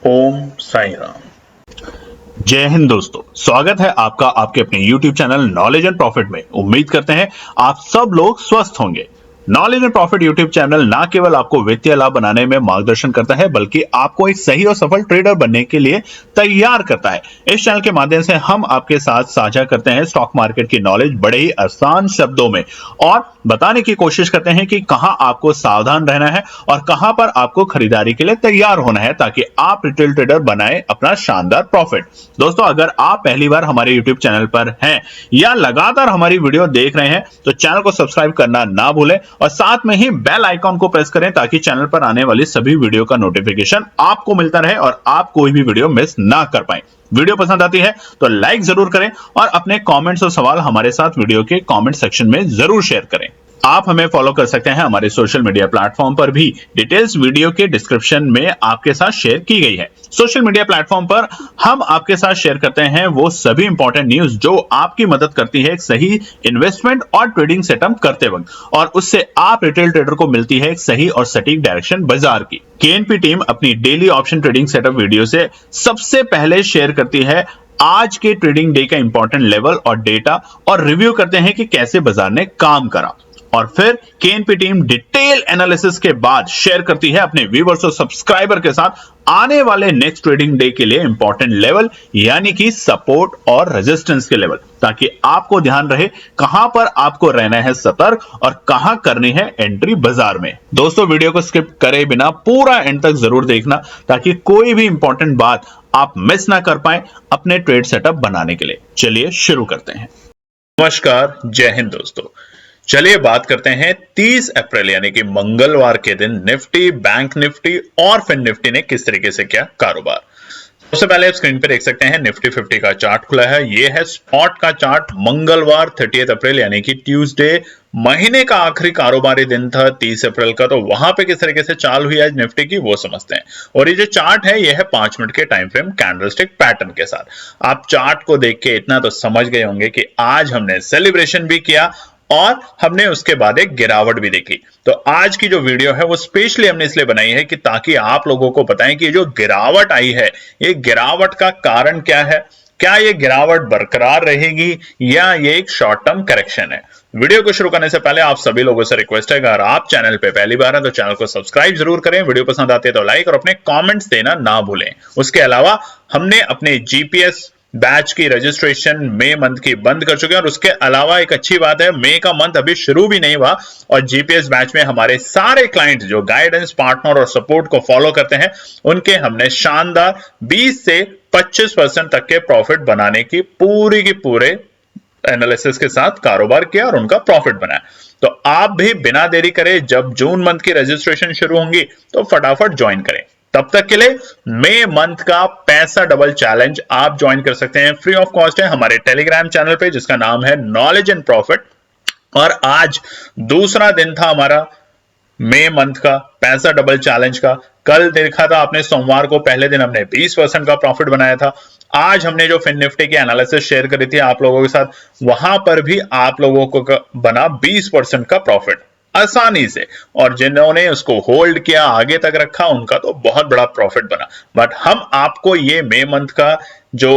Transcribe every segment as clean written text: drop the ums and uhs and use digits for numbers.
ओम साई राम। जय हिंद दोस्तों, स्वागत है आपका आपके अपने YouTube channel knowledge and profit में। उम्मीद करते हैं आप सब लोग स्वस्थ होंगे। Knowledge and profit YouTube channel ना केवल आपको वित्तीय लाभ बनाने में मार्गदर्शन करता है, बल्कि आपको एक सही और सफल ट्रेडर बनने के लिए तैयार करता है। इस चैनल के माध्यम से हम आपके साथ साझा करते हैं स्टॉक मार्केट की नॉलेज बड़े ही आसान शब्दों में, और बताने की कोशिश करते हैं कि कहां आपको सावधान रहना है और कहां पर आपको खरीदारी के लिए तैयार होना है, ताकि आप रिटेल ट्रेडर बनाए अपना शानदार प्रॉफिट। दोस्तों, अगर आप पहली बार हमारे YouTube चैनल पर हैं या लगातार हमारी वीडियो देख रहे हैं, तो चैनल को सब्सक्राइब करना ना भूलें और साथ में ही बेल आइकॉन को प्रेस करें, ताकि चैनल पर आने वाली सभी वीडियो का नोटिफिकेशन आपको मिलता रहे और आप कोई भी वीडियो मिस ना कर पाए। वीडियो पसंद आती है तो लाइक जरूर करें और अपने कमेंट्स और सवाल हमारे साथ वीडियो के कमेंट सेक्शन में जरूर शेयर करें। आप हमें फॉलो कर सकते हैं हमारे सोशल मीडिया प्लेटफॉर्म पर भी, डिटेल्स वीडियो के डिस्क्रिप्शन में आपके साथ शेयर की गई है। सोशल मीडिया प्लेटफॉर्म पर हम आपके साथ शेयर करते हैं वो सभी इंपॉर्टेंट न्यूज जो आपकी मदद करती है एक सही इन्वेस्टमेंट और ट्रेडिंग सेटअप करते वक्त, और उससे आप रिटेल ट्रेडर को मिलती है एक सही और सटीक डायरेक्शन बाजार की। केएनपी टीम अपनी daily option trading setup video से सबसे पहले शेयर करती है आज के ट्रेडिंग डे का इंपॉर्टेंट लेवल और डेटा, और रिव्यू करते हैं कि कैसे बाजार ने काम करा। और फिर केएनपी टीम डिटेल एनालिसिस के बाद शेयर करती है अपने व्यूअर्स और सब्सक्राइबर के साथ आने वाले नेक्स्ट ट्रेडिंग डे के लिए इंपॉर्टेंट लेवल, यानी कि सपोर्ट और रेजिस्टेंस के लेवल, ताकि आपको ध्यान रहे कहां पर आपको रहना है सतर्क और कहां करनी है एंट्री बाजार में। दोस्तों, वीडियो को स्किप करे बिना पूरा एंड तक जरूर देखना, ताकि कोई भी इंपॉर्टेंट बात आप मिस ना कर पाए अपने ट्रेड सेटअप बनाने के लिए। चलिए शुरू करते हैं। नमस्कार, जय हिंद दोस्तों। चलिए बात करते हैं 30 अप्रैल यानी कि मंगलवार के दिन निफ्टी, बैंक निफ्टी और फिन निफ्टी ने किस तरीके से किया कारोबार। सबसे पहले आप स्क्रीन पे देख सकते हैं निफ्टी 50 का चार्ट खुला है। ये है स्पॉट का चार्ट। मंगलवार 30 अप्रैल यानी कि ट्यूसडे, महीने का आखिरी कारोबारी दिन था 30 अप्रैल का। तो वहां पे किस तरीके से चाल हुई आज निफ्टी की वो समझते हैं। और ये जो चार्ट है ये है 5 मिनट के टाइम फ्रेम कैंडलस्टिक पैटर्न के साथ। आप चार्ट को देख के इतना तो समझ गए होंगे कि आज हमने सेलिब्रेशन भी किया और हमने उसके बाद एक गिरावट भी देखी। तो आज की जो वीडियो है वो स्पेशली हमने इसलिए बनाई है कि ताकि आप लोगों को बताएं कि जो गिरावट आई है, ये गिरावट का कारण क्या है, क्या ये गिरावट बरकरार रहेगी या ये एक शॉर्ट टर्म करेक्शन है। वीडियो को शुरू करने से पहले आप सभी लोगों से रिक्वेस्ट है, अगर आप चैनल पे पहली बार हैं तो चैनल को सब्सक्राइब जरूर करें, वीडियो पसंद आते तो लाइक और अपने कमेंट्स देना ना भूलें। उसके अलावा हमने अपने जीपीएस बैच की रजिस्ट्रेशन मई मंथ की बंद कर चुके हैं, और उसके अलावा एक अच्छी बात है, मई का मंथ अभी शुरू भी नहीं हुआ और जीपीएस बैच में हमारे सारे क्लाइंट जो गाइडेंस, पार्टनर और सपोर्ट को फॉलो करते हैं, उनके हमने शानदार 20 से 25% तक के प्रॉफिट बनाने की पूरे एनालिसिस के साथ कारोबार किया और उनका प्रॉफिट बनाया। तो आप भी बिना देरी करे, जब जून मंथ की रजिस्ट्रेशन शुरू होंगी तो फटाफट ज्वाइन करें। तब तक के लिए मई मंथ का पैसा डबल चैलेंज आप ज्वाइन कर सकते हैं, फ्री ऑफ कॉस्ट है हमारे टेलीग्राम चैनल पे, जिसका नाम है नॉलेज एंड प्रॉफिट। और आज दूसरा दिन था हमारा मई मंथ का पैसा डबल चैलेंज का। कल देखा था आपने, सोमवार को पहले दिन हमने 20% का प्रॉफिट बनाया था। आज हमने जो फिन निफ्टी की एनालिसिस शेयर करी थी आप लोगों के साथ, वहां पर भी आप लोगों को बना 20% का प्रॉफिट आसानी से, और जिन्होंने उसको होल्ड किया, आगे तक रखा, उनका तो बहुत बड़ा प्रॉफिट बना। बट हम आपको ये मई मंथ का जो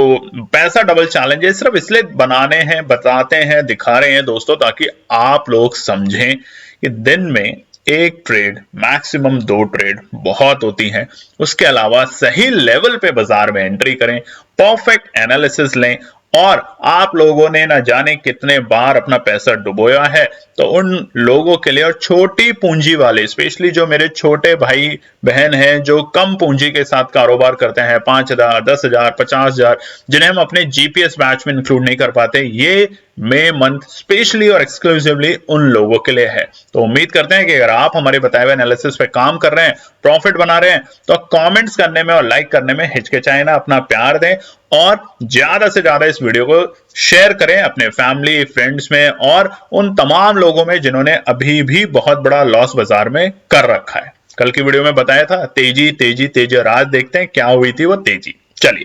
पैसा डबल चैलेंज है सिर्फ इसलिए बनाने हैं, बताते हैं, दिखा रहे हैं दोस्तों, ताकि आप लोग समझें कि दिन में एक ट्रेड, मैक्सिमम 2 ट्रेड बहुत होती हैं। उसके अलावा सही लेवल पे बाजार में एंट्री करें, परफेक्ट एनालिसिस लें, और आप लोगों ने ना जाने कितने बार अपना पैसा डुबोया है। तो उन लोगों के लिए, और छोटी पूंजी वाले, स्पेशली जो मेरे छोटे भाई बहन हैं जो कम पूंजी के साथ कारोबार करते हैं, 5,000, 10,000, 50,000, जिन्हें हम अपने जीपीएस बैच में इंक्लूड नहीं कर पाते, ये मई मंथ स्पेशली और एक्सक्लूसिवली उन लोगों के लिए है। तो उम्मीद करते हैं कि अगर आप हमारे बताए हुए एनालिसिस पे काम कर रहे हैं, प्रॉफिट बना रहे हैं, तो कमेंट्स करने में और लाइक करने में हिचकिचाएं ना, अपना प्यार दें और ज्यादा से ज्यादा इस वीडियो को शेयर करें अपने फैमिली, फ्रेंड्स में और उन तमाम लोगों में जिन्होंने अभी भी बहुत बड़ा लॉस बाजार में कर रखा है। कल की वीडियो में बताया था तेजी तेजी तेजी, और आज देखते हैं क्या हुई थी वो तेजी। चलिए,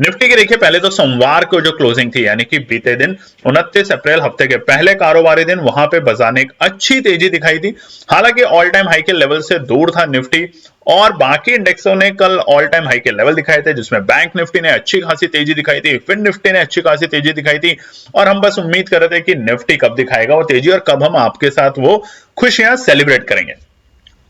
निफ्टी की देखिए पहले तो सोमवार को जो क्लोजिंग थी यानी कि बीते दिन 29 अप्रैल हफ्ते के पहले कारोबारी दिन, वहां पे बाजार ने एक अच्छी तेजी दिखाई थी। हालांकि ऑल टाइम हाई के लेवल से दूर था निफ्टी, और बाकी इंडेक्सों ने कल ऑल टाइम हाई के लेवल दिखाए थे, जिसमें बैंक निफ्टी ने अच्छी खासी तेजी दिखाई थी, फिन निफ्टी ने अच्छी खासी तेजी दिखाई थी, और हम बस उम्मीद कर रहे थे कि निफ्टी कब दिखाएगा वो तेजी और कब हम आपके साथ वो खुशियां सेलिब्रेट करेंगे।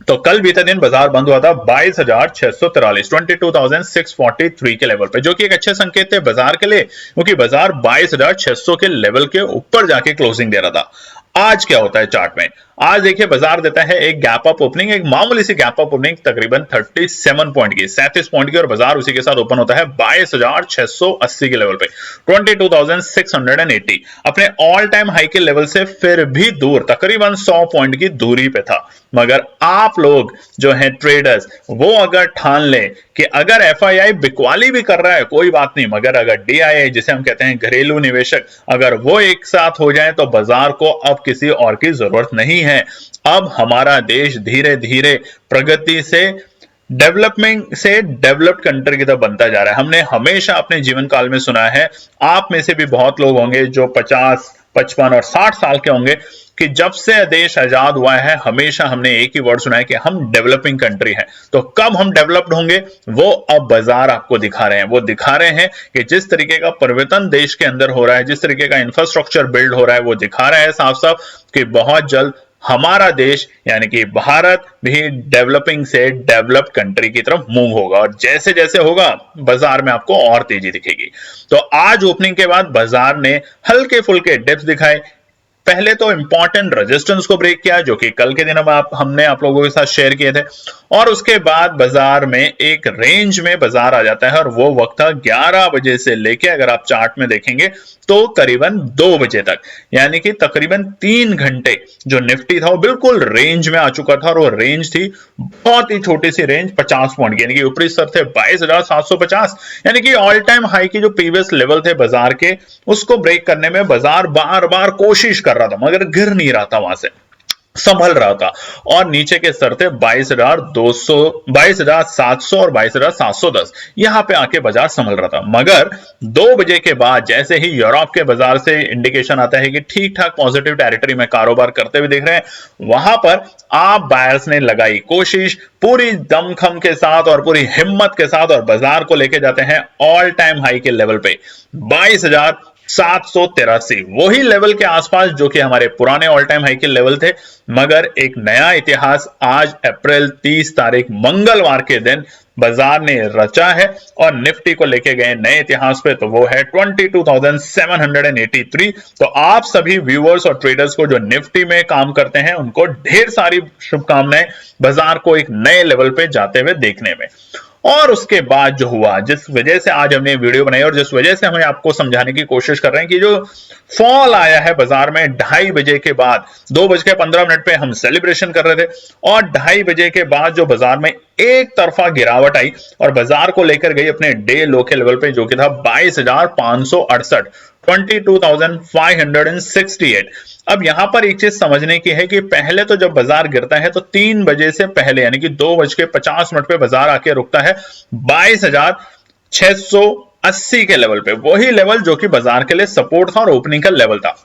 तो कल बीते दिन बाजार बंद हुआ था 22,643 22,643 के लेवल पे, जो कि एक अच्छे संकेत थे बाजार के लिए, क्योंकि बाजार 22,600 के लेवल के ऊपर जाके क्लोजिंग दे रहा था। आज क्या होता है चार्ट में? आज देखिए बाजार देता है एक गैप अप ओपनिंग, एक मामूली सी गैप अप ओपनिंग तकरीबन 37 पॉइंट की, 37 पॉइंट की, और बाजार उसी के साथ ओपन होता है 22,680 के लेवल पे, 22,680 अपने ऑल टाइम हाई के लेवल से फिर भी दूर, तकरीबन 100 पॉइंट की दूरी पे था। मगर आप लोग जो हैं ट्रेडर्स, वो अगर ठान ले कि अगर एफआईआई बिकवाली भी कर रहा है कोई बात नहीं, मगर अगर डीआईआई जिसे हम कहते हैं घरेलू निवेशक, अगर वो एक साथ हो जाए तो बाजार को अब किसी और की जरूरत नहीं है। अब हमारा देश धीरे धीरे प्रगति से, डेवलपमेंट से डेवलप्ड कंट्री की तरफ बनता जा रहा है। हमने हमेशा अपने जीवन काल में सुना है, आप में से भी बहुत लोग होंगे जो 50, 55 और 60 साल के होंगे, कि जब से देश आजाद हुआ है हमेशा हमने एक ही वर्ड सुना है कि हम डेवलपिंग कंट्री हैं। तो कब हम डेवलप्ड होंगे वो अब बाजार आपको दिखा रहे हैं। वो दिखा रहे हैं कि जिस तरीके का परिवर्तन देश के अंदर हो रहा है, जिस तरीके का इंफ्रास्ट्रक्चर बिल्ड हो रहा है, वो दिखा रहा है साफ साफ कि बहुत जल्द हमारा देश यानी कि भारत भी डेवलपिंग से डेवलप्ड कंट्री की तरफ मूव होगा, और जैसे जैसे होगा बाजार में आपको और तेजी दिखेगी। तो आज ओपनिंग के बाद बाजार ने हल्के फुल्के डिप्स दिखाए। पहले तो इंपॉर्टेंट रेजिस्टेंस को ब्रेक किया, जो कि कल के दिन हमने आप लोगों के साथ शेयर किए थे, और उसके बाद बाजार में एक रेंज में बाजार आ जाता है, और वो वक्त था 11 बजे से लेके, अगर आप चार्ट में देखेंगे तो करीबन 2 बजे तक, यानी कि तकरीबन 3 घंटे जो निफ्टी था वो बिल्कुल रेंज में आ चुका था, और वो रेंज थी बहुत ही छोटी सी रेंज, 50 पॉइंट की, यानी कि ऊपरी स्तर थे 22,750, यानी कि ऑल टाइम हाई की जो प्रीवियस लेवल थे बाजार के, उसको ब्रेक करने में बाजार बार बार कोशिश कर रहा था, मगर गिर नहीं रहा था, वहां से संभल रहा था, और नीचे के स्तर थे 22,200, 22,700 और 22,710, यहां पे आके बाजार संभल रहा था। मगर 2 बजे के बाद जैसे ही यूरोप के बाजार से इंडिकेशन आता है कि ठीक ठाक पॉजिटिव टेरिटरी में कारोबार करते हुए दिख रहे हैं, वहां पर आप बायर्स ने लगाई कोशिश पूरी दमखम के साथ और पूरी हिम्मत के साथ, और बाजार को लेके जाते हैं ऑल टाइम हाई के लेवल पे 22,783, वही लेवल के आसपास जो कि हमारे पुराने ऑल टाइम हाई के लेवल थे। मगर एक नया इतिहास आज अप्रैल 30 तारीख मंगलवार के दिन बाजार ने रचा है, और निफ्टी को लेके गए नए इतिहास पे, तो वो है 22,783। तो आप सभी व्यूअर्स और ट्रेडर्स को जो निफ्टी में काम करते हैं उनको ढेर सारी शुभकामनाएं, बाजार को एक नए लेवल पे जाते हुए देखने में। और उसके बाद जो हुआ, जिस वजह से आज हमने वीडियो बनाई और जिस वजह से हमें आपको समझाने की कोशिश कर रहे हैं कि जो फॉल आया है बाजार में 2:30 बजे के बाद, 2:15 पे हम सेलिब्रेशन कर रहे थे, और 2:30 बजे के बाद जो बाजार में एक तरफा गिरावट आई और बाजार को लेकर गई अपने डे लो के लेवल पे, जो कि था 22,568, 22,568। अब यहां पर एक चीज समझने की है कि पहले तो जब बाजार गिरता है तो 3 बजे से पहले यानी कि 2:50 पे बाजार आके रुकता है 22,680 के लेवल पे, वही लेवल जो कि बाजार के लिए सपोर्ट था और ओपनिंग का लेवल था।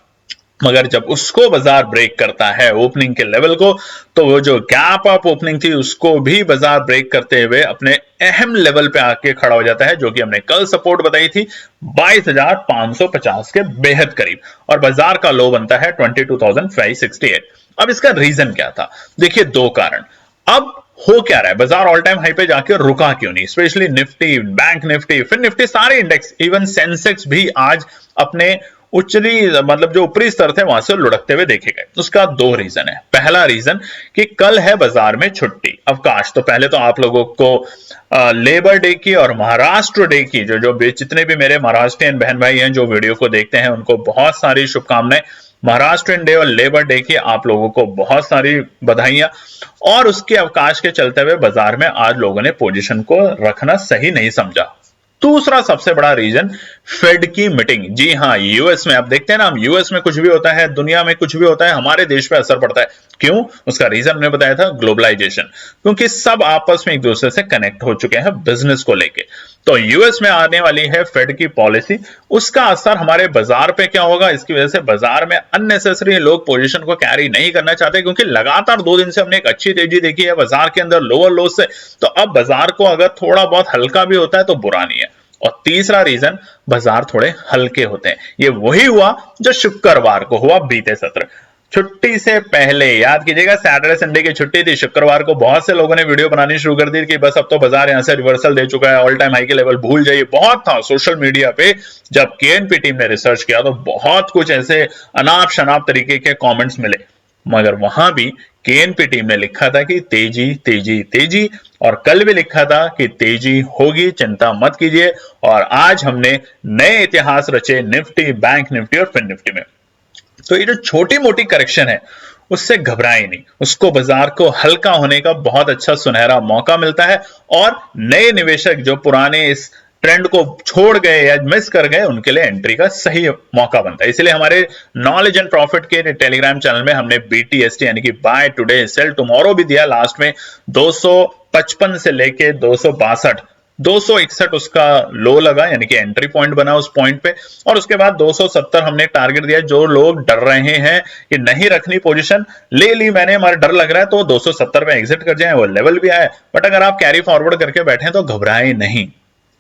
मगर जब उसको बाजार ब्रेक करता है ओपनिंग के लेवल को, तो वो जो गैप अप ओपनिंग थी उसको भी बाजार ब्रेक करते हुए अपने अहम लेवल पे आके खड़ा हो जाता है, जो कि हमने कल सपोर्ट बताई थी 22,550 के बेहद करीब, और बाजार का लो बनता है 22,568। अब इसका रीजन क्या था? देखिए, 2 कारण। अब हो क्या रहा है, बाजार ऑल टाइम हाई पे जाके रुका क्यों नहीं? स्पेशली निफ्टी, बैंक निफ्टी, फिर निफ्टी, सारे इंडेक्स, इवन सेंसेक्स भी आज अपने उच्चली मतलब जो ऊपरी स्तर थे वहां से लुढ़कते हुए देखे गए। उसका 2 रीजन है। पहला रीजन कि कल है बाजार में छुट्टी, अवकाश। तो पहले तो आप लोगों को लेबर डे की और महाराष्ट्र डे की, जो जितने भी मेरे महाराष्ट्रियन बहन भाई हैं जो वीडियो को देखते हैं, उनको बहुत सारी शुभकामनाएं। महाराष्ट्र डे और लेबर डे की आप लोगों को बहुत सारी बधाइयां। और उसके अवकाश के चलते हुए बाजार में आज लोगों ने पोजीशन को रखना सही नहीं समझा। दूसरा सबसे बड़ा रीजन फेड की मीटिंग। जी हाँ, यूएस में आप देखते हैं ना, हम यूएस में कुछ भी होता है, दुनिया में कुछ भी होता है, हमारे देश पे असर पड़ता है। क्यों? उसका रीजन मैंने बताया था, ग्लोबलाइजेशन। क्योंकि सब आपस में एक दूसरे से कनेक्ट हो चुके हैं बिजनेस को लेके। तो यूएस में आने वाली है फेड की पॉलिसी, उसका असर हमारे बाजार पे क्या होगा? इसकी वजह से बाजार में अननेसेसरी लोग पोजीशन को कैरी नहीं करना चाहते, क्योंकि लगातार 2 दिन से हमने एक अच्छी तेजी देखी है बाजार के अंदर लोअर लो से। तो अब बाजार को अगर थोड़ा बहुत हल्का भी होता है तो बुरा नहीं है। और तीसरा रीजन, बाजार थोड़े हल्के होते हैं। ये वही हुआ जो शुक्रवार को हुआ, बीते सत्र छुट्टी से पहले। याद कीजिएगा, सैटरडे संडे की छुट्टी थी, शुक्रवार को बहुत से लोगों ने वीडियो बनानी शुरू कर दी कि बस अब तो बाजार यहां से रिवर्सल दे चुका है, ऑल टाइम हाई के लेवल भूल जाइए। बहुत था सोशल मीडिया पे, जब केएनपी टीम ने रिसर्च किया तो बहुत कुछ ऐसे अनाप शनाप तरीके के कमेंट्स मिले, मगर वहां भी केएनपी टीम ने लिखा था कि तेजी तेजी तेजी, और कल भी लिखा था कि तेजी होगी, चिंता मत कीजिए। और आज हमने नए इतिहास रचे निफ्टी, बैंक निफ्टी और फिन निफ्टी में। तो ये जो छोटी मोटी करेक्शन है उससे घबराए नहीं, उसको बाजार को हल्का होने का बहुत अच्छा सुनहरा मौका मिलता है। और नए निवेशक जो पुराने इस ट्रेंड को छोड़ गए या मिस कर गए, उनके लिए एंट्री का सही मौका बनता है। इसलिए हमारे नॉलेज एंड प्रॉफिट के टेलीग्राम चैनल में हमने BTST यानी कि बाय टुडे सेल टुमारो भी दिया। लास्ट में 255 से लेके 262, 261 उसका लो लगा, यानी कि एंट्री पॉइंट बना उस पॉइंट पे। और उसके बाद 270 हमने टारगेट दिया। जो लोग डर रहे हैं कि नहीं रखनी पोजीशन, ले ली मैंने, हमारा डर लग रहा है, तो 270 पे एग्जिट कर जाए, वो लेवल भी आए। बट अगर आप कैरी फॉरवर्ड करके बैठे हैं तो घबराए नहीं,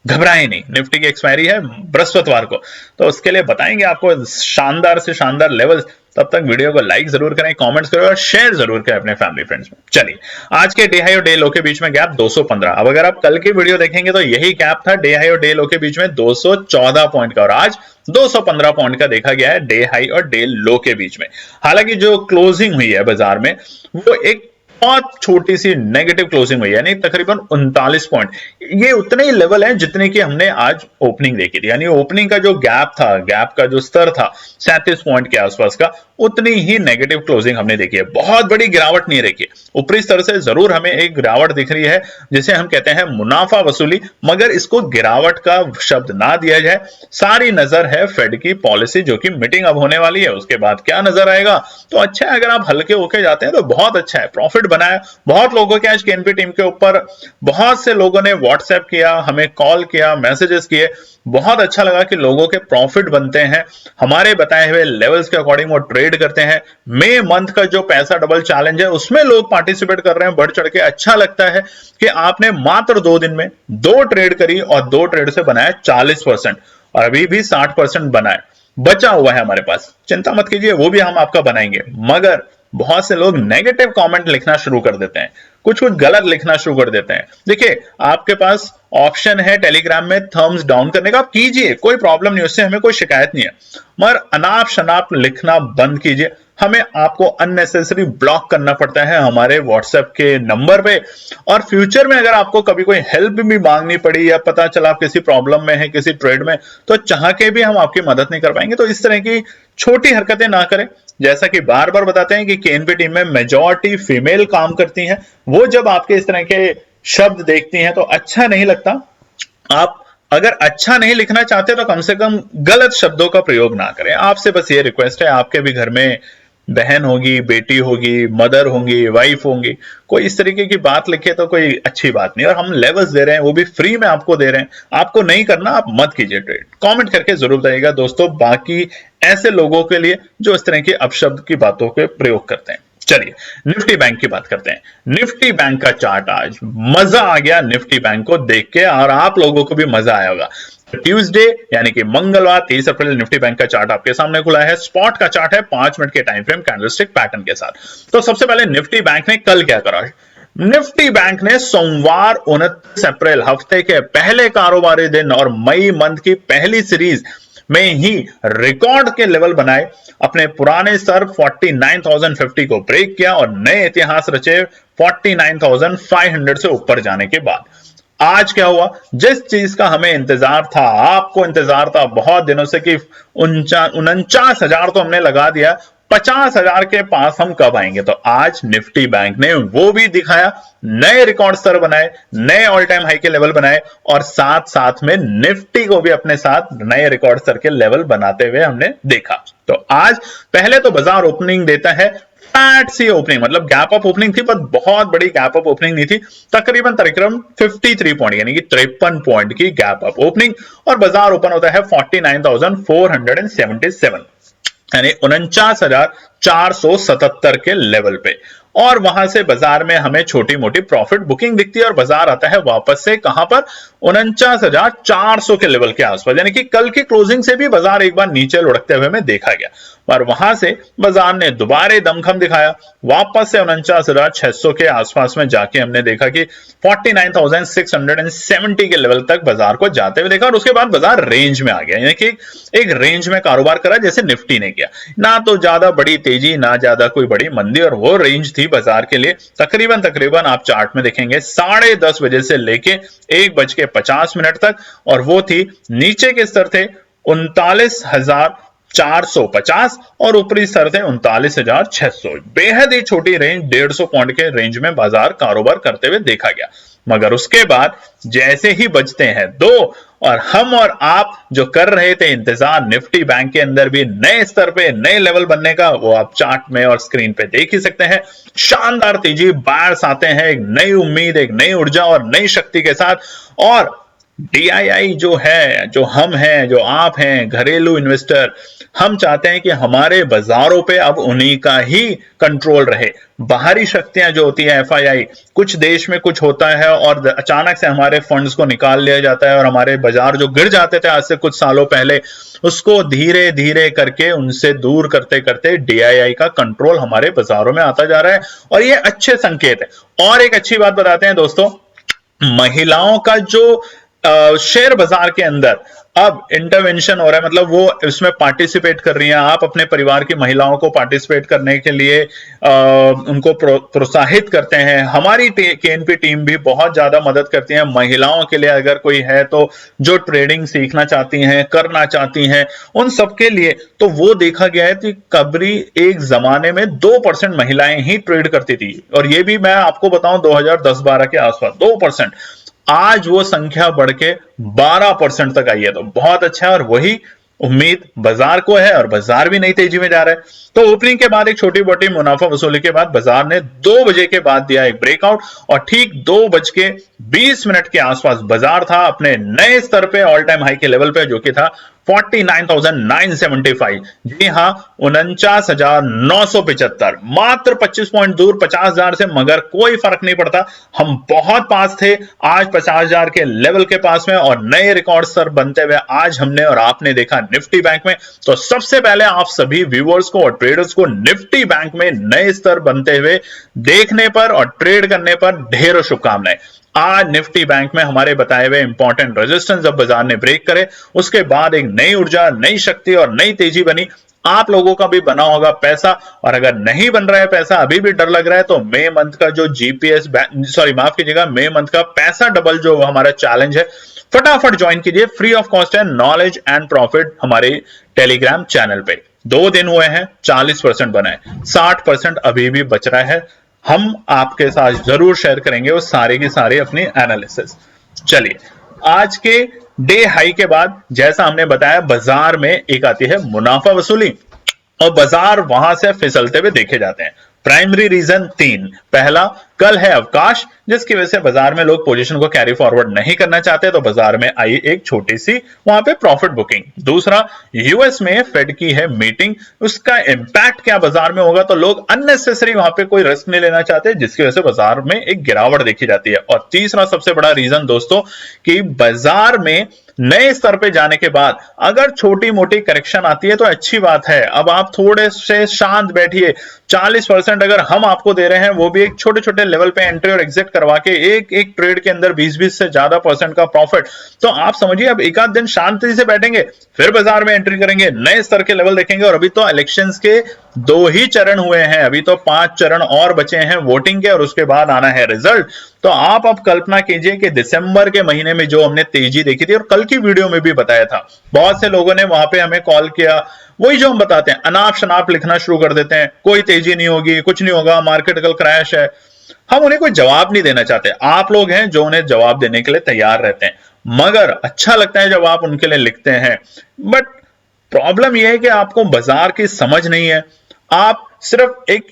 घबराए नहीं। निफ्टी की एक्सपायरी है बृहस्पतिवार को, तो उसके लिए बताएंगे आपको शानदार से शानदार लेवल। तब तक वीडियो को लाइक जरूर करें, कमेंट्स करें और शेयर जरूर करें अपने फैमिली फ्रेंड्स में। चलिए, आज के डे हाई और डे लो के बीच में गैप 215। अब अगर आप कल की वीडियो देखेंगे तो यही गैप था डे हाई और डे लो के बीच में 214 पॉइंट का, और आज 215 पॉइंट का देखा गया है डे हाई और डे लो के बीच में। हालांकि जो क्लोजिंग हुई है बाजार में वो एक बहुत छोटी सी नेगेटिव क्लोजिंग हुई है, यानी तकरीबन 39 पॉइंट। ये उतने ही लेवल है जितने की हमने आज ओपनिंग देखी थी, यानी ओपनिंग का जो गैप था, गैप का जो स्तर था 37 पॉइंट के आसपास का, उतनी ही नेगेटिव क्लोजिंग हमने देखी है। बहुत बड़ी गिरावट नहीं रही है। ऊपरी स्तर से जरूर हमें एक गिरावट दिख रही है, जिसे हम कहते हैं मुनाफा वसूली, मगर इसको गिरावट का शब्द ना दिया जाए। सारी नजर है फेड की पॉलिसी, जो कि मीटिंग अब होने वाली है, उसके बाद क्या नजर आएगा। तो अच्छा है, अगर आप हल्के होके जाते हैं तो बहुत अच्छा है, प्रॉफिट बनाया। बहुत लोगों के आज केएनपी टीम के ऊपर बहुत से लोगों ने व्हाट्सएप किया, हमें कॉल किया, मैसेजेस किए। बहुत अच्छा लगा कि लोगों के प्रॉफिट बनते हैं, हमारे बताए हुए लेवल्स के अकॉर्डिंग वो ट्रेड करते हैं। मई मंथ का जो पैसा डबल चैलेंज है उसमें लोग पार्टिसिपेट कर रहे हैं बढ़ चढ़ के। अच्छा लगता है कि आपने मात्र 2 दिन में 2 ट्रेड करी और 2 ट्रेड से बनाया 40%, और अभी भी 60% बनाए बचा हुआ है हमारे पास। चिंता मत कीजिए, वो भी हम आपका बनाएंगे। मगर बहुत से लोग नेगेटिव कमेंट लिखना शुरू कर देते हैं, कुछ कुछ गलत लिखना शुरू कर देते हैं। देखिए, आपके पास ऑप्शन है टेलीग्राम में थम्स डाउन करने का, आप कीजिए, कोई प्रॉब्लम नहीं, उससे हमें कोई शिकायत नहीं है। मगर अनाप शनाप लिखना बंद कीजिए। हमें आपको अननेसेसरी ब्लॉक करना पड़ता है हमारे व्हाट्सएप के नंबर पे। और फ्यूचर में अगर आपको कभी कोई हेल्प भी मांगनी पड़ी, या पता चला आप किसी प्रॉब्लम में है किसी ट्रेड में, तो चाह के भी हम आपकी मदद नहीं कर पाएंगे। तो इस तरह की छोटी हरकतें ना करें। जैसा कि बार बार बताते हैं कि केएनपी टीम में मेजॉरिटी फीमेल काम करती हैं, वो जब आपके इस तरह के शब्द देखती हैं तो अच्छा नहीं लगता। आप अगर अच्छा नहीं लिखना चाहते तो कम से कम गलत शब्दों का प्रयोग ना करें। आपसे बस ये रिक्वेस्ट है, आपके भी घर में बहन होगी, बेटी होगी, मदर होंगी, वाइफ होंगी, कोई इस तरीके की बात लिखे तो कोई अच्छी बात नहीं। और हम लेवल्स दे रहे हैं, वो भी फ्री में आपको दे रहे हैं, आपको नहीं करना, आप मत कीजिए ट्रेड। कमेंट करके जरूर बताइएगा दोस्तों, बाकी ऐसे लोगों के लिए जो इस तरह के अपशब्द की बातों के प्रयोग करते हैं। चलिए, निफ्टी बैंक की बात करते हैं। निफ्टी बैंक का चार्ट, आज मजा आ गया निफ्टी बैंक को देख के, और आप लोगों को भी मजा आया होगा। ट्यूसडे यानी कि मंगलवार 30 अप्रैल निफ्टी बैंक का चार्ट आपके सामने खुला है। स्पॉट का चार्ट है 5 मिनट के टाइम फ्रेम कैंडलस्टिक पैटर्न के साथ। तो सबसे पहले निफ्टी बैंक ने कल क्या करा? निफ्टी बैंक ने सोमवार 29 अप्रैल हफ्ते के पहले कारोबारी दिन और मई मंथ की पहली सीरीज में ही रिकॉर्ड के लेवल बनाए। अपने पुराने स्तर 49,050 को ब्रेक किया और नए इतिहास रचे 49,500 से ऊपर जाने के बाद। आज क्या हुआ? जिस चीज का हमें इंतजार था, आपको इंतजार था बहुत दिनों से कि 49,000 तो हमने लगा दिया, 50,000 के पास हम कब आएंगे। तो आज निफ्टी बैंक ने वो भी दिखाया, नए रिकॉर्ड स्तर बनाए, नए ऑल टाइम हाई के लेवल बनाए और साथ साथ में निफ्टी को भी अपने साथ नए रिकॉर्ड स्तर के लेवल बनाते हुए हमने देखा। तो आज पहले तो बाजार ओपनिंग देता है फ्लैट सी ओपनिंग, मतलब गैप अप ओपनिंग थी, पर बहुत बड़ी गैप अप ओपनिंग नहीं थी, तकरीबन 53 पॉइंट यानी कि 53 पॉइंट की गैप अप ओपनिंग, और बाजार ओपन होता है 49,477 यानी 49,477 के लेवल पे, और वहां से बाजार में हमें छोटी मोटी प्रॉफिट बुकिंग दिखती है और बाजार आता है वापस से कहां पर 49,400 के लेवल के आसपास, यानी कि कल की क्लोजिंग से भी बाजार एक बार नीचे लुढ़कते हुए में देखा गया, और वहां से बाजार ने दोबारा दमखम दिखाया, वापस से 49,600 के आसपास में जाके हमने देखा कि 49,670 के लेवल तक बाजार को जाते हुए देखा, और उसके बाद बाजार रेंज में आ गया, यानी कि एक रेंज में कारोबार करा जैसे निफ्टी ने किया, ना तो ज्यादा बड़ी तेजी ना ज्यादा कोई बड़ी मंदी, और वो रेंज थी बाजार के लिए तकरीबन आप चार्ट में देखेंगे 10:30 बजे से लेके 1:50 तक, और वो थी नीचे के स्तर थे 39,450 और ऊपरी स्तर थे 39,600, बेहद ही छोटी रेंज 150 पॉइंट के रेंज में बाजार कारोबार करते हुए देखा गया। मगर उसके बाद जैसे ही बजते हैं 2 और हम और आप जो कर रहे थे इंतजार निफ्टी बैंक के अंदर भी नए स्तर पे नए लेवल बनने का, वो आप चार्ट में और स्क्रीन पे देख ही सकते हैं। शानदार तेजी बायर्स आते हैं एक नई उम्मीद, एक नई ऊर्जा और नई शक्ति के साथ, और DII जो है, जो हम हैं, जो आप हैं घरेलू इन्वेस्टर, हम चाहते हैं कि हमारे बाजारों पे अब उन्हीं का ही कंट्रोल रहे। बाहरी शक्तियां जो होती है FII, कुछ देश में कुछ होता है और अचानक से हमारे फंड्स को निकाल लिया जाता है और हमारे बाजार जो गिर जाते थे आज से कुछ सालों पहले, उसको धीरे धीरे करके उनसे दूर करते करते DII का कंट्रोल हमारे बाजारों में आता जा रहा है, और ये अच्छे संकेत है। और एक अच्छी बात बताते हैं दोस्तों, महिलाओं का जो शेयर बाजार के अंदर अब इंटरवेंशन हो रहा है, मतलब वो इसमें पार्टिसिपेट कर रही हैं, आप अपने परिवार की महिलाओं को पार्टिसिपेट करने के लिए उनको प्रोत्साहित करते हैं। हमारी KNP टीम भी बहुत ज्यादा मदद करती है महिलाओं के लिए, अगर कोई है तो जो ट्रेडिंग सीखना चाहती हैं, करना चाहती हैं, उन सबके लिए। तो वो देखा गया है कि कबरी एक जमाने में 2% महिलाएं ही ट्रेड करती थी, और ये भी मैं आपको बताऊं 2010-12 के आसपास 2%, आज वो संख्या बढ़ के 12% तक आई है, तो बहुत अच्छा है, और वही उम्मीद बाजार को है और बाजार भी नई तेजी में जा रहा है। तो ओपनिंग के बाद एक छोटी मोटी मुनाफा वसूली के बाद बाजार ने 2 बजे के बाद दिया एक ब्रेकआउट, और ठीक 2:20 के आसपास बाजार था अपने नए स्तर पे ऑल टाइम हाई के लेवल पे, जो कि था 49,975, जी हां 49,975, मात्र 25 पॉइंट दूर 50,000 से, मगर कोई फर्क नहीं पड़ता, हम बहुत पास थे आज 50,000 के लेवल के पास में, और नए रिकॉर्ड स्तर बनते हुए आज हमने और आपने देखा निफ्टी बैंक में। तो सबसे पहले आप सभी व्यूअर्स को और ट्रेडर्स को निफ्टी बैंक में नए स्तर बनते हुए देखने पर और ट्रेड करने पर ढेरों शुभकामनाएं। आज निफ्टी बैंक में हमारे बताए हुए इंपॉर्टेंट रेजिस्टेंस जब बाजार ने ब्रेक करे, उसके बाद एक नई ऊर्जा, नई शक्ति और नई तेजी बनी। आप लोगों का भी बना होगा पैसा, और अगर नहीं बन रहा है पैसा, अभी भी डर लग रहा है, तो मई मंथ का जो माफ कीजिएगा, मई मंथ का पैसा डबल जो हमारा चैलेंज है, फटाफट ज्वाइन कीजिए, फ्री ऑफ कॉस्ट है, नॉलेज एंड प्रॉफिट हमारे टेलीग्राम चैनल पे। 2 दिन हुए हैं, 40% बना है, 60% अभी भी बच रहा है, हम आपके साथ जरूर शेयर करेंगे वो सारे की सारे अपनी एनालिसिस। चलिए, आज के डे हाई के बाद जैसा हमने बताया बाजार में एक आती है मुनाफा वसूली, और बाजार वहां से फिसलते हुए देखे जाते हैं। प्राइमरी रीजन 3, पहला कल है अवकाश, जिसकी वजह से बाजार में लोग पोजीशन को कैरी फॉरवर्ड नहीं करना चाहते, तो बाजार में आई एक छोटी सी वहां पे प्रॉफिट बुकिंग। दूसरा, यूएस में फेड की है मीटिंग, उसका इंपैक्ट क्या बाजार में होगा, तो लोग अननेसेसरी वहां पे कोई रिस्क नहीं लेना चाहते, जिसकी वजह से बाजार में एक गिरावट देखी जाती है। और तीसरा सबसे बड़ा रीजन दोस्तों, कि बाजार में नए स्तर पे जाने के बाद अगर छोटी मोटी करेक्शन आती है तो अच्छी बात है, अब आप थोड़े से शांत बैठिए। 40% अगर हम आपको दे रहे हैं, वो भी एक छोटे छोटे लेवल पे एंट्री और एग्जिट करवा के, एक एक ट्रेड के अंदर 20-20 से ज्यादा % का प्रॉफिट, तो आप समझिए अब एक आध दिन शांति से बैठेंगे, फिर बाजार में एंट्री करेंगे, नए स्तर के लेवल देखेंगे। और अभी तो इलेक्शंस के 2 ही चरण हुए हैं, अभी तो 5 चरण और बचे हैं वोटिंग के, और उसके बाद आना है रिजल्ट। तो आप अब कल्पना कीजिए कि दिसंबर के महीने में जो हमने तेजी देखी थी, और कल की वीडियो में भी बताया था, बहुत से लोगों ने वहां पे हमें कॉल किया, वही जो हम बताते हैं, अनाप शनाप लिखना शुरू कर देते हैं, कोई तेजी नहीं होगी, कुछ नहीं होगा, मार्केट कल क्रैश है। हम उन्हें कोई जवाब नहीं देना चाहते। आप लोग हैं जो उन्हें जवाब देने के लिए तैयार रहते हैं, मगर अच्छा लगता है जब आप उनके लिए लिखते हैं। बट प्रॉब्लम यह है कि आपको बाजार की समझ नहीं है। आप सिर्फ एक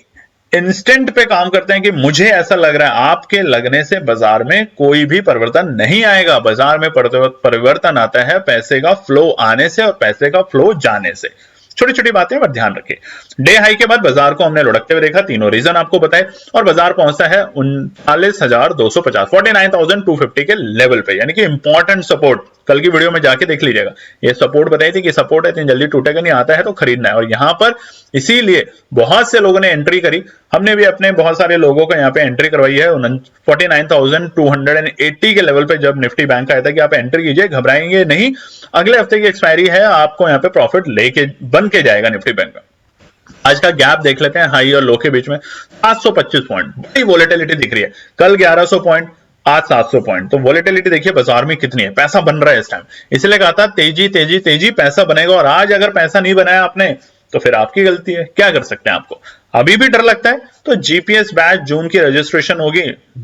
इंस्टेंट पे काम करते हैं कि मुझे ऐसा लग रहा है। आपके लगने से बाजार में कोई भी परिवर्तन नहीं आएगा। बाजार में परिवर्तन आता है पैसे का फ्लो आने से और पैसे का फ्लो जाने से। छोटी छोटी बातें पर ध्यान रखिए। डे हाई के बाद बाजार को हमने लुढ़कते हुए देखा, तीनों रीजन आपको बताए, और बाजार पहुंचता है 39,250 49,250 के लेवल पे, यानी कि इंपॉर्टेंट सपोर्ट। कल की वीडियो में जाके देख लीजिएगा, ये सपोर्ट बताई थी कि सपोर्ट है, इतनी जल्दी टूटेगा नहीं, आता है तो खरीदना है। और यहां पर इसीलिए बहुत से लोगों ने एंट्री करी, हमने भी अपने बहुत सारे लोगों को यहाँ पे एंट्री करवाई है। 49,280 के लेवल पे जब निफ्टी बैंक आया था कि आप एंट्री कीजिए, घबराएंगे नहीं, अगले हफ्ते की एक्सपायरी है, आपको यहाँ पे प्रॉफिट लेके बन के जाएगा निफ्टी बैंक का। आज का गैप देख लेते हैं, हाई और लो के बीच में 725 पॉइंट, बड़ी वोलेटिलिटी दिख रही है। कल 1100 पॉइंट, आज 700 पॉइंट। तो वोलेटिलिटी देखिए बाजार में कितनी है, पैसा बन रहा है इस टाइम। इसलिए कहा था तेजी तेजी तेजी, पैसा बनेगा। और आज अगर पैसा नहीं बनाया आपने तो फिर आपकी गलती है, क्या कर सकते हैं। आपको अभी भी डर लगता है तो जीपीएस बैच जून की रजिस्ट्रेशन होगी,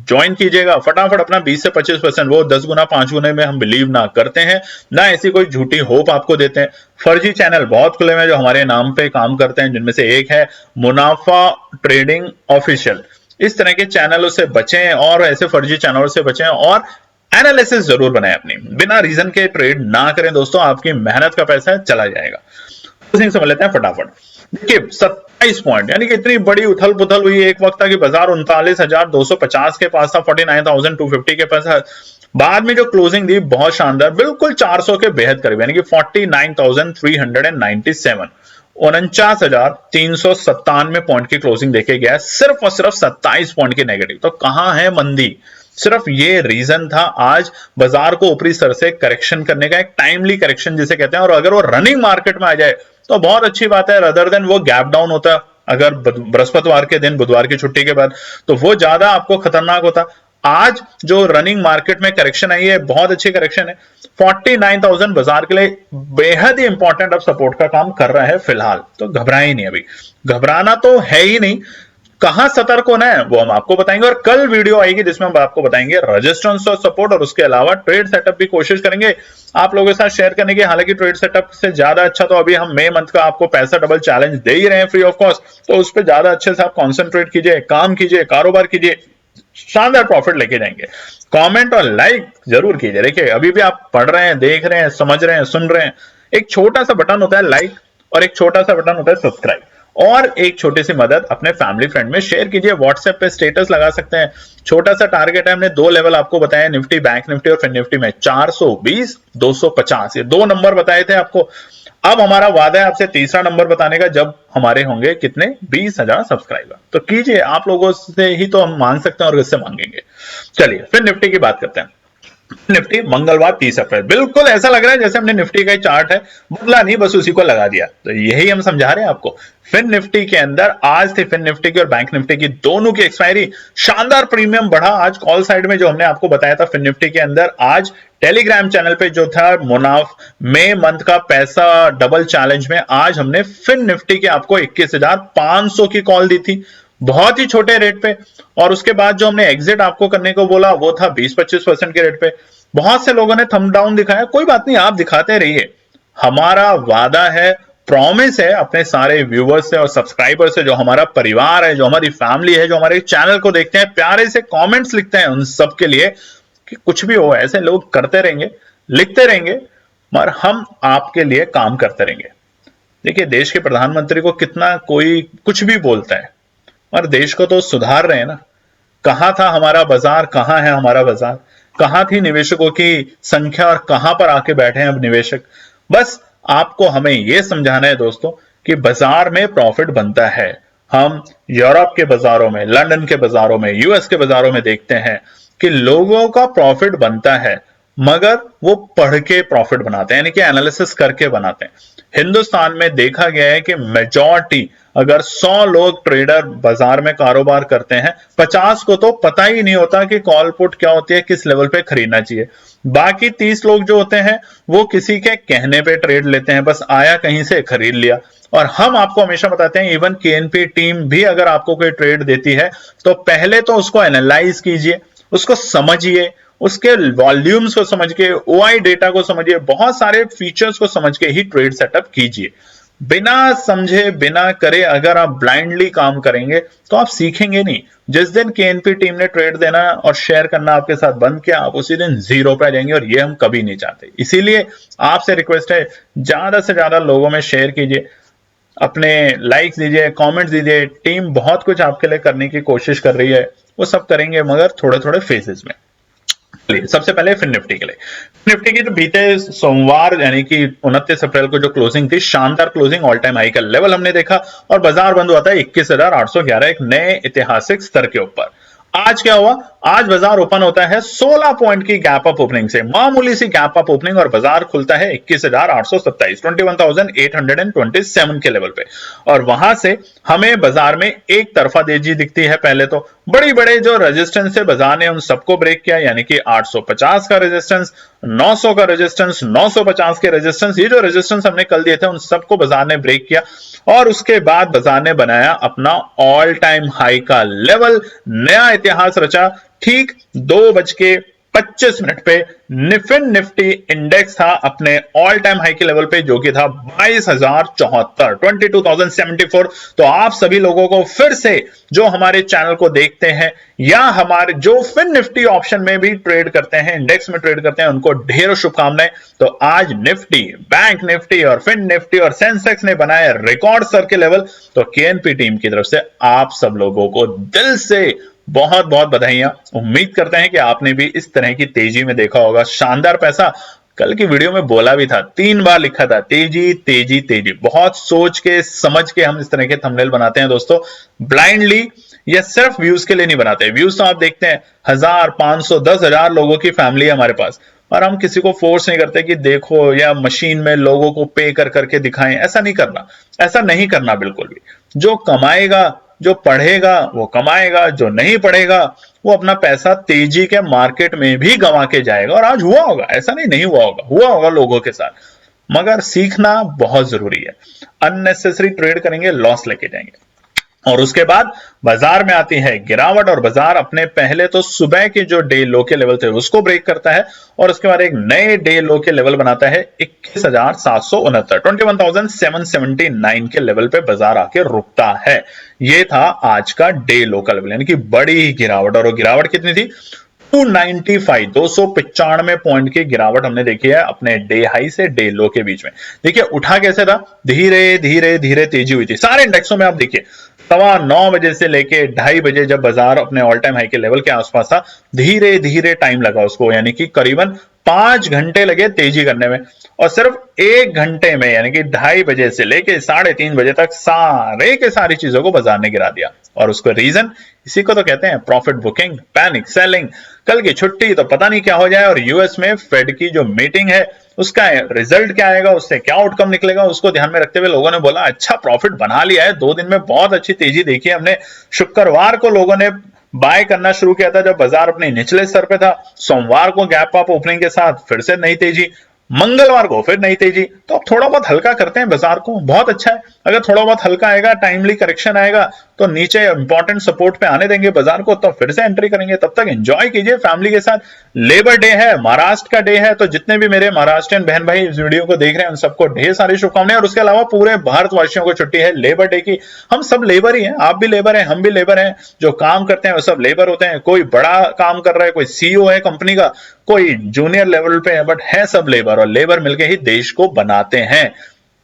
ज्वाइन कीजिएगा फटाफट अपना 20 से 25%। वो 10 गुना 5 गुने में हम बिलीव ना करते हैं, ना ऐसी कोई झूठी होप आपको देते हैं। फर्जी चैनल बहुत खुले हैं जो हमारे नाम पे काम करते हैं, जिनमें से एक है मुनाफा ट्रेडिंग ऑफिशियल। इस तरह के चैनलों से बचें और ऐसे फर्जी चैनलों से बचें, और एनालिसिस जरूर बनाएं अपनी, बिना रीजन के ट्रेड ना करें दोस्तों, आपकी मेहनत का पैसा चला जाएगा। समझ लेते हैं फटाफट। देखिए 27 पॉइंट, यानी कि इतनी बड़ी उथल पुथल हुई एक वक्त था कि बाजार 39,250 के पास था, 49,250 के पास था। बाद में जो क्लोजिंग दी बहुत शानदार, बिल्कुल 400 के बेहद करीब, यानी कि 49,397, 49,397 पॉइंट की क्लोजिंग देखे गया, सिर्फ और सिर्फ 27 पॉइंट की नेगेटिव। तो कहां है मंदी? सिर्फ ये रीजन था आज बाजार को ऊपरी स्तर से करेक्शन करने का, एक टाइमली करेक्शन जिसे कहते हैं। और अगर वो रनिंग मार्केट में आ जाए तो बहुत अच्छी बात है, अदर देन वो गैप डाउन होता अगर बृहस्पतिवार के दिन, बुधवार की छुट्टी के बाद, तो वो ज्यादा आपको खतरनाक होता। आज जो रनिंग मार्केट में करेक्शन आई है, बहुत अच्छी करेक्शन है। 49,000 बाजार के लिए बेहद ही इंपॉर्टेंट अब सपोर्ट का काम कर रहा है फिलहाल। तो घबराए ही नहीं, अभी घबराना तो है ही नहीं। कहां सतर्क होना है वो हम आपको बताएंगे, और कल वीडियो आएगी जिसमें हम आपको बताएंगे रेजिस्टेंस और सपोर्ट, और उसके अलावा ट्रेड सेटअप भी कोशिश करेंगे आप लोगों के साथ शेयर करने की। हालांकि ट्रेड सेटअप से ज्यादा अच्छा तो अभी हम मई मंथ का आपको पैसा डबल चैलेंज दे ही रहे हैं फ्री ऑफ कॉस्ट, तो उस पर ज्यादा अच्छे से आप कॉन्सेंट्रेट कीजिए, काम कीजिए, कारोबार कीजिए, शानदार प्रॉफिट लेके जाएंगे। कमेंट और लाइक जरूर कीजिए। देखिए अभी भी आप पढ़ रहे हैं, देख रहे हैं, समझ रहे हैं, सुन रहे हैं, एक छोटा सा बटन होता है लाइक, और एक छोटा सा बटन होता है सब्सक्राइब, और एक छोटी सी मदद अपने फैमिली फ्रेंड में शेयर कीजिए। व्हाट्सएप पे स्टेटस लगा सकते हैं। छोटा सा टारगेट है, हमने 2 लेवल आपको बताया निफ्टी, बैंक निफ्टी और फिन निफ्टी में, 420 250, ये 2 नंबर बताए थे आपको। अब हमारा वादा है आपसे तीसरा नंबर बताने का, जब हमारे होंगे कितने 20,000 सब्सक्राइबर। तो कीजिए, आप लोगों से ही तो हम मांग सकते हैं और किससे मांगेंगे। चलिए फिर निफ्टी की बात करते हैं। निफ्टी मंगलवार 30 अप्रैल, बिल्कुल ऐसा लग रहा है जैसे हमने निफ्टी का चार्ट है बदला नहीं, बस उसी को लगा दिया। तो यही हम समझा रहे हैं आपको। फिन निफ्टी के अंदर आज थी फिन निफ्टी की और बैंक निफ्टी की दोनों की एक्सपायरी, शानदार प्रीमियम बढ़ा आज कॉल साइड में, जो हमने आपको बताया था फिन निफ्टी के अंदर। आज टेलीग्राम चैनल पे जो था मुनाफ मई मंथ का पैसा डबल चैलेंज में, आज हमने फिन निफ्टी के आपको 21,500 की कॉल दी थी, बहुत ही छोटे रेट पे। और उसके बाद जो हमने एग्जिट आपको करने को बोला वो था 20-25% के रेट पे। बहुत से लोगों ने थंब डाउन दिखाया, कोई बात नहीं, आप दिखाते रहिए। हमारा वादा है, प्रॉमिस है अपने सारे व्यूअर्स से और सब्सक्राइबर से, जो हमारा परिवार है, जो हमारी फैमिली है, जो हमारे चैनल को देखते हैं, प्यारे से कमेंट्स लिखते हैं, उन सब के लिए कि कुछ भी हो ऐसे लोग करते रहेंगे, लिखते रहेंगे, मगर हम आपके लिए काम करते रहेंगे। देखिए देश के प्रधानमंत्री को कितना कोई कुछ भी बोलता है, और देश को तो सुधार रहे हैं ना। कहां था हमारा बाजार, कहां है हमारा बाजार, कहां थी निवेशकों की संख्या और कहां पर आके बैठे हैं अब निवेशक। बस आपको हमें यह समझाना है दोस्तों कि बाजार में प्रॉफिट बनता है। हम यूरोप के बाजारों में, लंदन के बाजारों में, यूएस के बाजारों में देखते हैं कि लोगों का प्रॉफिट बनता है, मगर वो पढ़ के प्रॉफिट बनाते हैं, यानी कि एनालिसिस करके बनाते हैं। हिंदुस्तान में देखा गया है कि मेजॉरिटी, अगर 100 लोग ट्रेडर बाजार में कारोबार करते हैं, 50 को तो पता ही नहीं होता कि कॉल पुट क्या होती है, किस लेवल पे खरीदना चाहिए। बाकी 30 लोग जो होते हैं वो किसी के कहने पे ट्रेड लेते हैं, बस आया कहीं से खरीद लिया। और हम आपको हमेशा बताते हैं, इवन केएनपी टीम भी अगर आपको कोई ट्रेड देती है तो पहले तो उसको एनालाइज कीजिए, उसको समझिए, उसके वॉल्यूम्स को समझ के, ओआई डेटा को समझिए, बहुत सारे फीचर्स को समझ के ही ट्रेड सेटअप कीजिए। बिना समझे बिना करे अगर आप ब्लाइंडली काम करेंगे तो आप सीखेंगे नहीं। जिस दिन केएनपी टीम ने ट्रेड देना और शेयर करना आपके साथ बंद किया, आप उसी दिन जीरो पे आ जाएंगे, और ये हम कभी नहीं चाहते। इसीलिए आपसे रिक्वेस्ट है, ज्यादा से ज्यादा लोगों में शेयर कीजिए, अपने लाइक्स दीजिए, कमेंट्स दीजिए। टीम बहुत कुछ आपके लिए करने की कोशिश कर रही है, वो सब करेंगे मगर थोड़े थोड़े फेजेस में। सबसे पहले फिन निफ्टी के लिए, निफ्टी की तो बीते सोमवार यानी कि 29 अप्रैल को जो क्लोजिंग थी, शानदार क्लोजिंग, ऑल टाइम हाई का लेवल हमने देखा, और बाजार बंद हुआ था 21,811, एक नए ऐतिहासिक स्तर के ऊपर। आज क्या हुआ? आज बाजार ओपन होता है 16 पॉइंट की गैप अप ओपनिंग से, मामूली सी गैप अप ओपनिंग, और बाजार खुलता है 21,827, 21,827 के लेवल पे। और वहां से हमें बाजार में एक तरफा तेजी दिखती है। पहले तो बड़ी बड़े जो रेजिस्टेंस थे बाजार ने उन सबको ब्रेक किया, यानी कि 850 का रेजिस्टेंस, 900 का रेजिस्टेंस, 950 के रेजिस्टेंस, ये जो रेजिस्टेंस हमने कल दिए थे उन सबको बाजार ने ब्रेक किया। और उसके बाद बाजार ने बनाया अपना ऑल टाइम हाई का लेवल, नया इतिहास रचा। ठीक 2:25 पे फिन निफ्टी इंडेक्स था अपने ऑल टाइम हाई के लेवल पे, जो कि था 22,074, 22,074। तो आप सभी लोगों को फिर से, जो हमारे चैनल को देखते हैं या हमारे जो फिन निफ्टी ऑप्शन में भी ट्रेड करते हैं, इंडेक्स में ट्रेड करते हैं, उनको ढेरों शुभकामनाएं। तो आज निफ्टी, बैंक निफ्टी और फिन निफ्टी और सेंसेक्स ने बनाए रिकॉर्ड स्तर के लेवल। तो केएनपी टीम की तरफ से आप सब लोगों को दिल से बहुत बहुत बधाइयां। उम्मीद करते हैं कि आपने भी इस तरह की तेजी में देखा होगा शानदार पैसा। कल की वीडियो में बोला भी था, 3 बार लिखा था, तेजी तेजी तेजी। बहुत सोच के समझ के हम इस तरह के थंबनेल बनाते हैं दोस्तों, ब्लाइंडली या सिर्फ व्यूज के लिए नहीं बनाते। व्यूज तो आप देखते हैं 1000, 500, 10,000 लोगों की फैमिली है हमारे पास, और हम किसी को फोर्स नहीं करते कि देखो, या मशीन में लोगों को पे कर करके दिखाएं। ऐसा नहीं करना, ऐसा नहीं करना बिल्कुल भी। जो कमाएगा, जो पढ़ेगा वो कमाएगा, जो नहीं पढ़ेगा वो अपना पैसा तेजी के मार्केट में भी गंवा के जाएगा। और आज हुआ होगा, ऐसा नहीं हुआ होगा, हुआ होगा लोगों के साथ, मगर सीखना बहुत जरूरी है। अननेसेसरी ट्रेड करेंगे, लॉस लेके जाएंगे। और उसके बाद बाजार में आती है गिरावट, और बाजार अपने पहले तो सुबह के जो डे लो के लेवल थे उसको ब्रेक करता है, और उसके बाद एक नए डे लो के लेवल बनाता है 21,769, 21,779 के लेवल पे बाजार आके रुकता है। ये था आज का डे लो का लेवल, यानी कि बड़ी गिरावट। और वो गिरावट कितनी थी? 295, 295 पॉइंट की गिरावट हमने देखी है अपने डे हाई से डे लो के बीच में। देखिए उठा कैसे था, धीरे धीरे धीरे तेजी हुई थी। सारे इंडेक्सों में आप देखिए 9:15 बजे से लेके 2:30 बजे जब बाजार अपने ऑल टाइम हाई के लेवल के आसपास था, धीरे धीरे टाइम लगा उसको, यानी कि करीबन 5 घंटे लगे तेजी करने में। और सिर्फ 1 घंटे में, यानी कि 2:30 बजे से लेके 3:30 बजे तक सारे के सारी चीजों को बाजार ने गिरा दिया। और उसको रीजन, इसी को तो कहते हैं प्रॉफिट बुकिंग, पैनिक सेलिंग। कल की छुट्टी तो पता नहीं क्या हो जाए, और यूएस में फेड की जो मीटिंग है उसका रिजल्ट क्या आएगा, उससे क्या आउटकम निकलेगा, उसको ध्यान में रखते हुए लोगों ने बोला अच्छा प्रॉफिट बना लिया है, 2 दिन में बहुत अच्छी तेजी देखी है हमने। शुक्रवार को लोगों ने बाय करना शुरू किया था जब बाजार अपने निचले स्तर पे था। सोमवार को गैप अप ओपनिंग के साथ फिर से नई तेजी, मंगलवार को फिर नई तेजी। तो अब थोड़ा बहुत हल्का करते हैं बाजार को, बहुत अच्छा है। अगर थोड़ा बहुत हल्का आएगा, टाइमली करेक्शन आएगा, तो नीचे इंपॉर्टेंट सपोर्ट पे आने देंगे बाजार को, तो फिर से एंट्री करेंगे। तब तक एंजॉय कीजिए फैमिली के साथ। लेबर डे है, महाराष्ट्र का डे है, तो जितने भी मेरे महाराष्ट्रियन बहन भाई इस वीडियो को देख रहे हैं उन सबको ढेर सारी शुभकामनाएं। और उसके अलावा पूरे भारतवासियों को छुट्टी है लेबर डे की। हम सब लेबर ही हैं, आप भी लेबर हैं, हम भी लेबर हैं। जो काम करते हैं वो सब लेबर होते हैं। कोई बड़ा काम कर रहा है, कोई सीईओ है कंपनी का, कोई जूनियर लेवल पे है, बट है सब लेबर। और लेबर मिलके ही देश को बनाते हैं।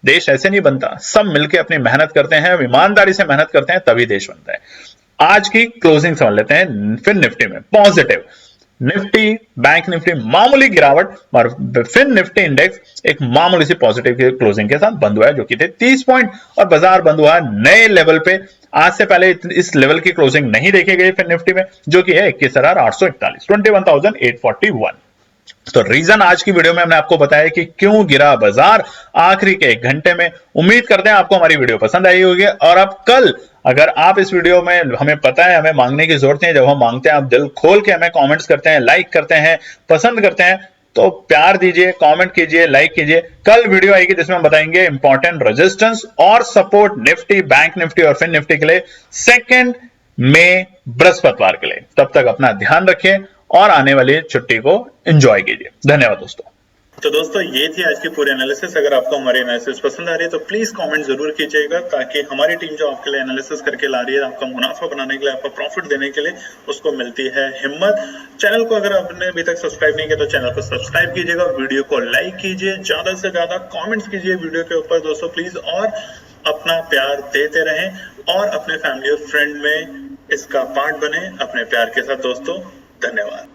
देश ऐसे नहीं बनता, सब मिलके अपनी मेहनत करते हैं, ईमानदारी से मेहनत करते हैं, तभी देश बनता है। आज की क्लोजिंग समझ लेते हैं। फिन निफ्टी में पॉजिटिव, निफ्टी, बैंक निफ्टी मामूली गिरावट, और फिन निफ्टी इंडेक्स एक मामूली सी पॉजिटिव की क्लोजिंग के साथ बंद हुआ है, जो कि थे 30 पॉइंट। और बाजार बंद हुआ नए लेवल पे। आज से पहले इस लेवल की क्लोजिंग नहीं देखी गई फिन निफ्टी में, जो कि है 21,841, 21,841। तो रीजन आज की वीडियो में हमने आपको बताया कि क्यों गिरा बाजार आखिरी के 1 घंटे में। उम्मीद करते हैं आपको हमारी वीडियो पसंद आई होगी और आप कल अगर आप इस वीडियो में, हमें पता है हमें मांगने की जरूरत नहीं है, जब हम मांगते हैं आप दिल खोल के हमें कमेंट्स करते हैं, लाइक करते हैं, पसंद करते हैं, तो प्यार दीजिए, कमेंट कीजिए, लाइक कीजिए। कल वीडियो आएगी जिसमें हम बताएंगे इंपॉर्टेंट रेजिस्टेंस और सपोर्ट निफ्टी, बैंक निफ्टी और फिन निफ्टी के लिए 2 मई बृहस्पतिवार के लिए। तब तक अपना ध्यान रखिए और आने वाली छुट्टी को एंजॉय कीजिए। धन्यवाद दोस्तों। तो दोस्तों ये थी आज की पूरी एनालिसिस। अगर आपको हमारी एनालिसिस पसंद आ रही है तो प्लीज कमेंट जरूर कीजिएगा, ताकि हमारी टीम जो आपके लिए एनालिसिस करके ला रही है, आपका मुनाफा बनाने के लिए, आपका प्रॉफिट देने के लिए, उसको मिलती है हिम्मत। चैनल को अगर आपने अभी तक सब्सक्राइब नहीं किया तो चैनल को सब्सक्राइब कीजिएगा, वीडियो को लाइक कीजिए, ज्यादा से ज्यादा कॉमेंट्स कीजिए वीडियो के ऊपर दोस्तों प्लीज, और अपना प्यार देते रहें और अपने फैमिली और फ्रेंड में इसका पार्ट बने अपने प्यार के साथ दोस्तों। धन्यवाद।